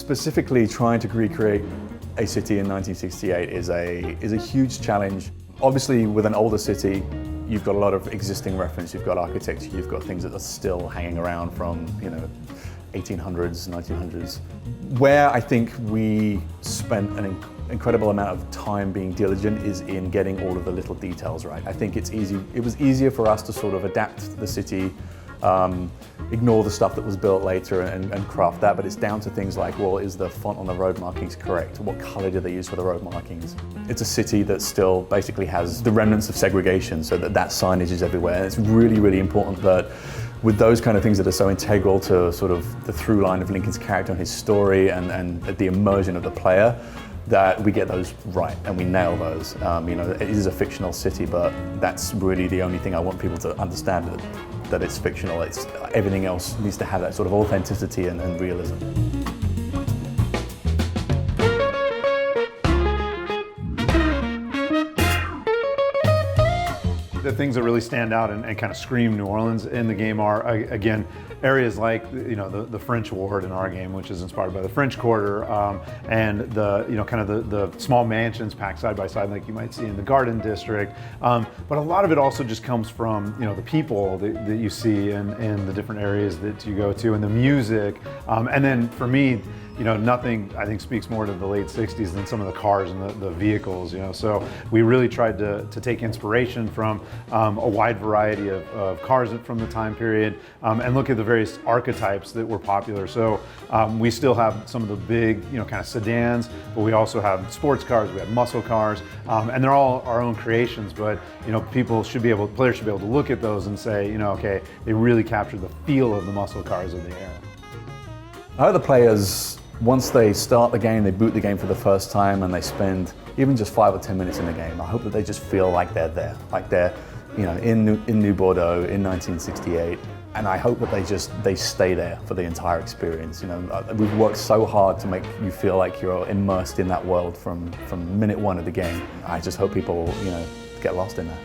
Specifically, trying to recreate a city in 1968 is a huge challenge. Obviously, with an older city, you've got a lot of existing reference. You've got architecture, you've got things that are still hanging around from 1800s, 1900s. Where I think we spent an incredible amount of time being diligent is in getting all of the little details right. I think it was easier for us to sort of adapt the city, ignore the stuff that was built later and craft that, but it's down to things like, well, is the font on the road markings correct? What color do they use for the road markings? It's a city that still basically has the remnants of segregation, so that signage is everywhere. And it's really, really important that with those kind of things that are so integral to sort of the through line of Lincoln's character and his story and the immersion of the player, that we get those right and we nail those. It is a fictional city, but that's really the only thing I want people to understand, that it's fictional. Everything else needs to have that sort of authenticity and realism. The things that really stand out and kind of scream New Orleans in the game are, again, areas like the French Ward in our game, which is inspired by the French Quarter, and the small mansions packed side by side like you might see in the Garden District. But a lot of it also just comes from the people that you see in the different areas that you go to, and the music. And then for me, nothing I think speaks more to the late 60s than some of the cars and the vehicles, So we really tried to take inspiration from a wide variety of cars from the time period, and look at the various archetypes that were popular. So we still have some of the big, kind of sedans, but we also have sports cars, we have muscle cars, and they're all our own creations, but players should be able to look at those and say, okay, they really captured the feel of the muscle cars of the era. I hope the players, once they start the game, they boot the game for the first time and they spend even just 5 or 10 minutes in the game, I hope that they just feel like they're there, like they're in New Bordeaux in 1968. And I hope that they stay there for the entire experience. We've worked so hard to make you feel like you're immersed in that world from minute one of the game. I just hope people, get lost in that.